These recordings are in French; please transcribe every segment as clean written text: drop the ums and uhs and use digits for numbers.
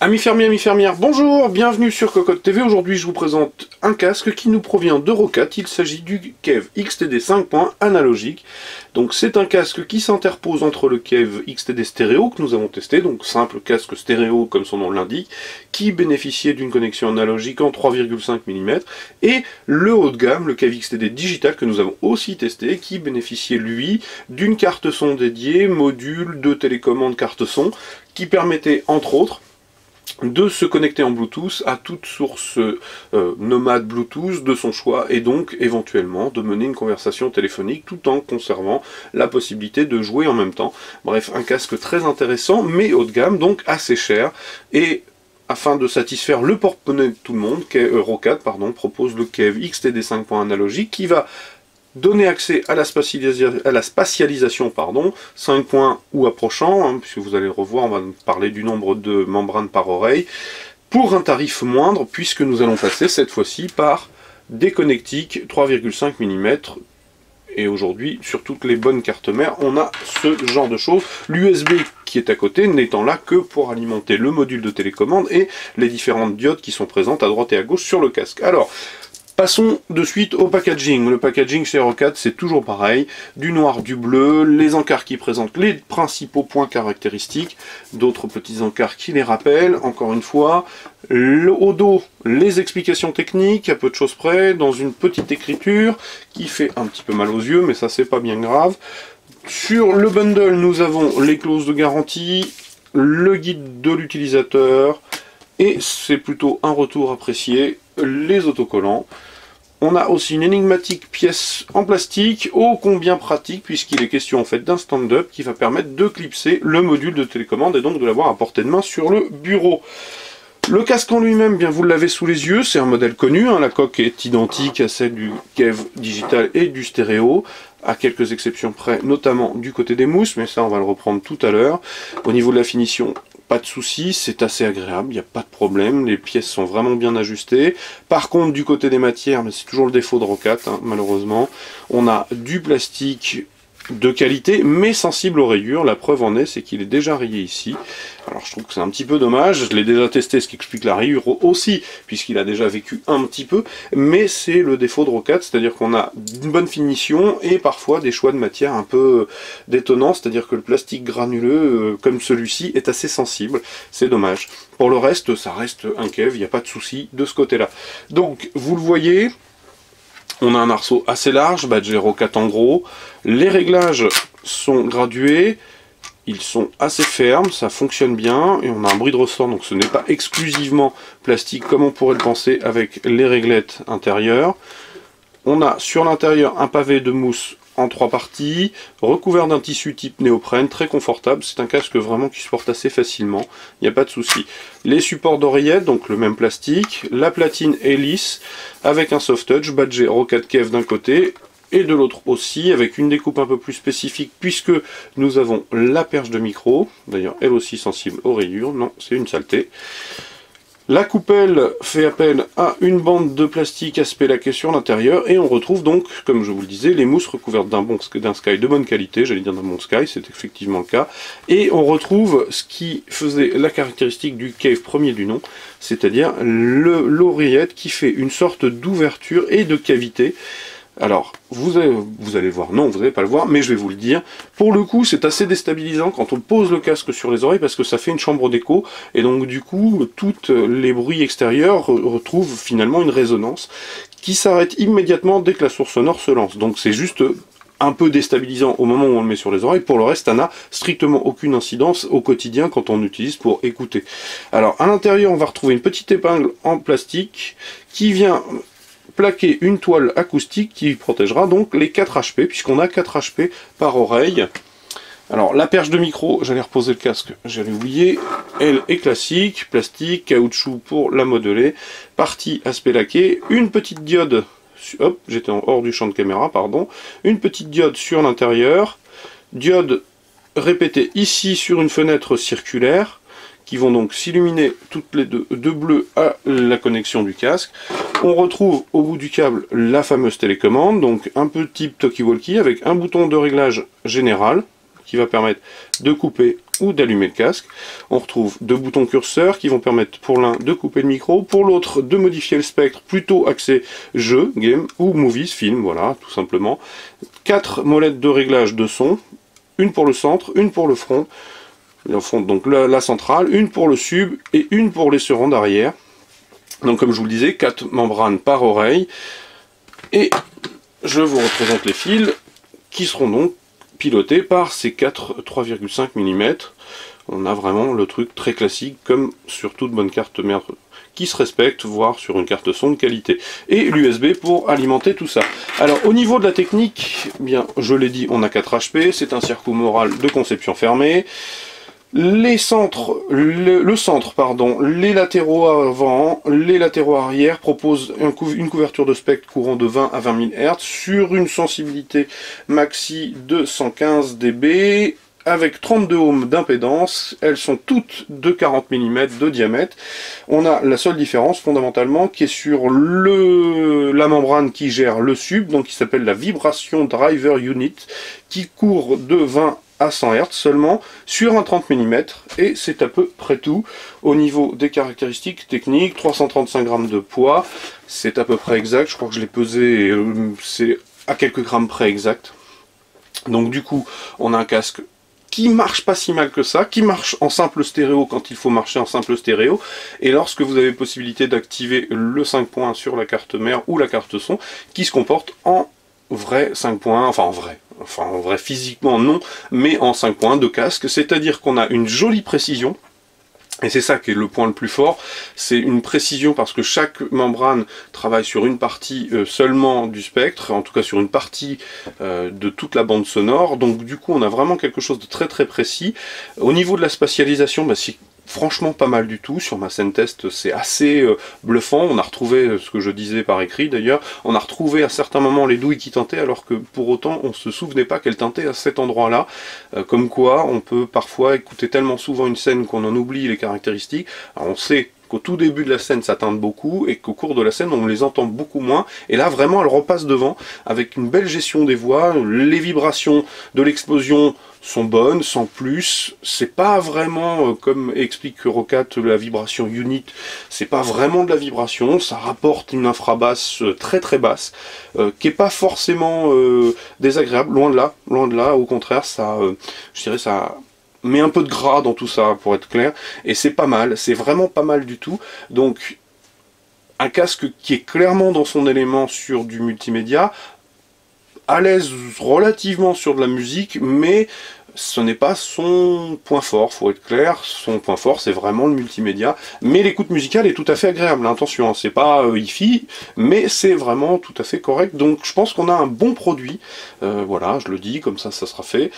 Amis fermiers, amis fermières, bonjour, bienvenue sur Cocotte TV. Aujourd'hui je vous présente un casque qui nous provient de Roccat. Il s'agit du Keve XTD 5.1 analogique. Donc c'est un casque qui s'interpose entre le Keve XTD stéréo que nous avons testé, donc simple casque stéréo comme son nom l'indique, qui bénéficiait d'une connexion analogique en 3,5 mm, et le haut de gamme, le Keve XTD digital que nous avons aussi testé, qui bénéficiait lui d'une carte son dédiée, module de télécommande carte son, qui permettait entre autres de se connecter en Bluetooth à toute source nomade Bluetooth de son choix, et donc éventuellement de mener une conversation téléphonique tout en conservant la possibilité de jouer en même temps. Bref, un casque très intéressant mais haut de gamme, donc assez cher, et afin de satisfaire le porte-monnaie de tout le monde, Roccat propose le Keve XTD 5.1 analogique qui va donner accès à la spatialisation, 5 points ou approchant, puisque vous allez le revoir, on va parler du nombre de membranes par oreille, pour un tarif moindre, puisque nous allons passer cette fois-ci par des connectiques 3,5 mm, et aujourd'hui, sur toutes les bonnes cartes mères, on a ce genre de choses. L'USB qui est à côté n'étant là que pour alimenter le module de télécommande et les différentes diodes qui sont présentes à droite et à gauche sur le casque. Alors, passons de suite au packaging. Le packaging chez Roccat, c'est toujours pareil. Du noir, du bleu, les encarts qui présentent les principaux points caractéristiques, d'autres petits encarts qui les rappellent, encore une fois. Au dos, les explications techniques, à peu de choses près, dans une petite écriture qui fait un petit peu mal aux yeux, mais ça c'est pas bien grave. Sur le bundle, nous avons les clauses de garantie, le guide de l'utilisateur, et c'est plutôt un retour apprécié, les autocollants. On a aussi une énigmatique pièce en plastique, ô combien pratique, puisqu'il est question en fait d'un stand-up qui va permettre de clipser le module de télécommande et donc de l'avoir à portée de main sur le bureau. Le casque en lui-même, bien vous l'avez sous les yeux, c'est un modèle connu, la coque est identique à celle du Keve digital et du stéréo, à quelques exceptions près, notamment du côté des mousses, mais ça on va le reprendre tout à l'heure. Au niveau de la finition, pas de soucis, c'est assez agréable, il n'y a pas de problème, les pièces sont vraiment bien ajustées. Par contre, du côté des matières, c'est toujours le défaut de Roccat, malheureusement, on a du plastique de qualité, mais sensible aux rayures. La preuve en est, c'est qu'il est déjà rayé ici. Alors je trouve que c'est un petit peu dommage, je l'ai déjà testé, ce qui explique la rayure aussi, puisqu'il a déjà vécu un petit peu, mais c'est le défaut de Roccat, c'est-à-dire qu'on a une bonne finition et parfois des choix de matière un peu détonnants, c'est-à-dire que le plastique granuleux, comme celui-ci, est assez sensible, c'est dommage. Pour le reste, ça reste un Keve, il n'y a pas de souci de ce côté-là. Donc, vous le voyez, on a un arceau assez large, badgé Roccat en gros, les réglages sont gradués, ils sont assez fermes, ça fonctionne bien, et on a un bruit de ressort, donc ce n'est pas exclusivement plastique comme on pourrait le penser avec les réglettes intérieures. On a sur l'intérieur un pavé de mousse en 3 parties, recouvert d'un tissu type néoprène, très confortable, c'est un casque vraiment qui se porte assez facilement, il n'y a pas de souci. Les supports d'oreillettes, donc le même plastique, la platine est lisse, avec un soft touch, badgé Roccat Keve d'un côté, et de l'autre aussi, avec une découpe un peu plus spécifique, puisque nous avons la perche de micro, d'ailleurs elle aussi sensible aux rayures, non, c'est une saleté. La coupelle fait appel à une bande de plastique aspect laqué sur l'intérieur, et on retrouve donc, comme je vous le disais, les mousses recouvertes d'un sky de bonne qualité, j'allais dire d'un bon sky, c'est effectivement le cas, et on retrouve ce qui faisait la caractéristique du Keve premier du nom, c'est-à-dire l'oreillette qui fait une sorte d'ouverture et de cavité. Alors, vous allez voir, non, vous n'allez pas le voir, mais je vais vous le dire. Pour le coup, c'est assez déstabilisant quand on pose le casque sur les oreilles parce que ça fait une chambre d'écho, et donc du coup, tous les bruits extérieurs retrouvent finalement une résonance qui s'arrête immédiatement dès que la source sonore se lance. Donc c'est juste un peu déstabilisant au moment où on le met sur les oreilles. Pour le reste, ça n'a strictement aucune incidence au quotidien quand on l'utilise pour écouter. Alors, à l'intérieur, on va retrouver une petite épingle en plastique qui vient plaquer une toile acoustique qui protégera donc les 4 HP, puisqu'on a 4 HP par oreille. Alors la perche de micro, j'allais reposer le casque, j'allais oublier, elle est classique, plastique, caoutchouc pour la modeler, partie aspect laqué, une petite diode, hop, j'étais hors du champ de caméra, pardon, une petite diode sur l'intérieur, diode répétée ici sur une fenêtre circulaire, qui vont donc s'illuminer toutes les deux de bleu à la connexion du casque. On retrouve au bout du câble la fameuse télécommande, donc un peu type talkie-walkie avec un bouton de réglage général qui va permettre de couper ou d'allumer le casque. On retrouve deux boutons curseurs qui vont permettre pour l'un de couper le micro, pour l'autre de modifier le spectre plutôt axé jeu, game ou movies, film, voilà, tout simplement. 4 molettes de réglage de son, une pour le centre, une pour le front, donc la centrale, une pour le sub et une pour les surrounds arrière. Donc comme je vous le disais, 4 membranes par oreille. Et je vous représente les fils qui seront donc pilotés par ces 4 3,5 mm. On a vraiment le truc très classique comme sur toute bonne carte mère qui se respecte, voire sur une carte son de qualité. Et l'USB pour alimenter tout ça. Alors au niveau de la technique, bien je l'ai dit, on a 4 HP, c'est un circuit moral de conception fermée. Les centres, le centre, pardon, les latéraux avant, les latéraux arrière proposent une couverture de spectre courant de 20 à 20 000 Hz sur une sensibilité maxi de 115 dB avec 32 ohms d'impédance. Elles sont toutes de 40 mm de diamètre. On a la seule différence fondamentalement qui est sur la membrane qui gère le sub, donc qui s'appelle la Vibration Driver Unit, qui court de 20 à 100 Hz seulement sur un 30 mm et c'est à peu près tout. Au niveau des caractéristiques techniques, 335 grammes de poids, c'est à peu près exact, je crois que je l'ai pesé, c'est à quelques grammes près exact. Donc du coup, on a un casque qui marche pas si mal que ça, qui marche en simple stéréo quand il faut marcher en simple stéréo, et lorsque vous avez possibilité d'activer le 5 points sur la carte mère ou la carte son, qui se comporte en vrai 5 points, enfin en vrai physiquement non, mais en 5 points de casque, c'est-à-dire qu'on a une jolie précision. Et c'est ça qui est le point le plus fort, c'est une précision parce que chaque membrane travaille sur une partie seulement du spectre, en tout cas sur une partie de toute la bande sonore, donc du coup on a vraiment quelque chose de très très précis. Au niveau de la spatialisation, bah, c'est franchement pas mal du tout. Sur ma scène test, c'est assez bluffant. On a retrouvé ce que je disais par écrit d'ailleurs, on a retrouvé à certains moments les douilles qui tintaient alors que pour autant on se souvenait pas qu'elles tintaient à cet endroit là, comme quoi on peut parfois écouter tellement souvent une scène qu'on en oublie les caractéristiques. Alors on sait qu'au tout début de la scène ça teinte beaucoup et qu'au cours de la scène on les entend beaucoup moins, et là vraiment elle repasse devant avec une belle gestion des voix, les vibrations de l'explosion sont bonnes, sans plus, c'est pas vraiment, comme explique Rocat, la vibration unit, c'est pas vraiment de la vibration, ça rapporte une infrabasse très très basse, qui est pas forcément désagréable, loin de là, au contraire, ça, je dirais, ça met un peu de gras dans tout ça, pour être clair, et c'est pas mal, c'est vraiment pas mal du tout, donc un casque qui est clairement dans son élément sur du multimédia, à l'aise relativement sur de la musique, mais ce n'est pas son point fort, faut être clair. Son point fort, c'est vraiment le multimédia. Mais l'écoute musicale est tout à fait agréable, attention, hein, c'est pas hi-fi, mais c'est vraiment tout à fait correct. Donc je pense qu'on a un bon produit. Voilà, je le dis, comme ça sera fait.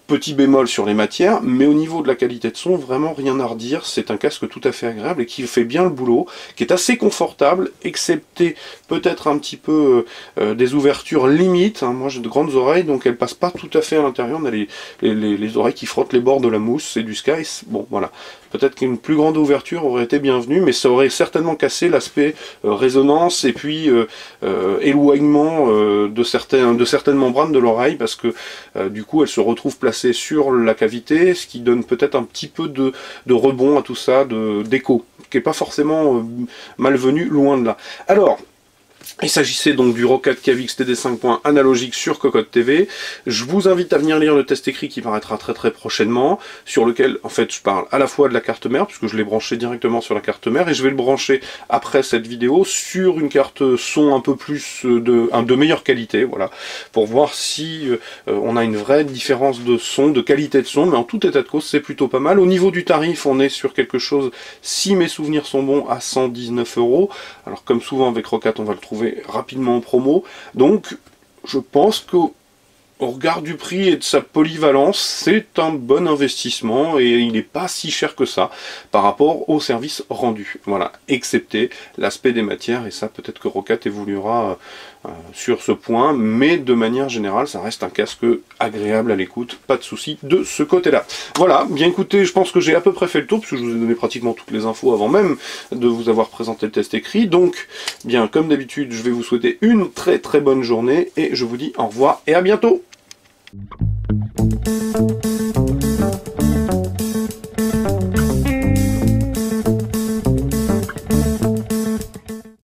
Petit bémol sur les matières, mais au niveau de la qualité de son, vraiment rien à redire. C'est un casque tout à fait agréable et qui fait bien le boulot, qui est assez confortable, excepté peut-être un petit peu des ouvertures limites. Hein. Moi j'ai de grandes oreilles, donc elles passent pas tout à fait à l'intérieur. On a les oreilles qui frottent les bords de la mousse, c'est du Sky. Bon voilà, peut-être qu'une plus grande ouverture aurait été bienvenue, mais ça aurait certainement cassé l'aspect résonance et puis éloignement de certaines membranes de l'oreille, parce que du coup elles se retrouvent placées sur la cavité, ce qui donne peut-être un petit peu de rebond à tout ça, d'écho, qui n'est pas forcément malvenu, loin de là. Alors, il s'agissait donc du Roccat Cave XTD 5 points analogique sur Cocotte TV. Je vous invite à venir lire le test écrit qui paraîtra très très prochainement, sur lequel en fait je parle à la fois de la carte mère, puisque je l'ai branché directement sur la carte mère, et je vais le brancher après cette vidéo sur une carte son un peu plus de meilleure qualité, voilà, pour voir si on a une vraie différence de son, de qualité de son, mais en tout état de cause c'est plutôt pas mal. Au niveau du tarif, on est sur quelque chose, si mes souvenirs sont bons, à 119 €. Alors comme souvent avec Roccat, on va le trouver rapidement en promo, donc je pense que au regard du prix et de sa polyvalence, c'est un bon investissement et il n'est pas si cher que ça par rapport au service rendu. Voilà, excepté l'aspect des matières, et ça peut-être que Roccat évoluera sur ce point, mais de manière générale, ça reste un casque agréable à l'écoute, pas de souci de ce côté-là. Voilà, bien écoutez, je pense que j'ai à peu près fait le tour, parce que je vous ai donné pratiquement toutes les infos avant même de vous avoir présenté le test écrit. Donc, bien, comme d'habitude, je vais vous souhaiter une très très bonne journée, et je vous dis au revoir et à bientôt.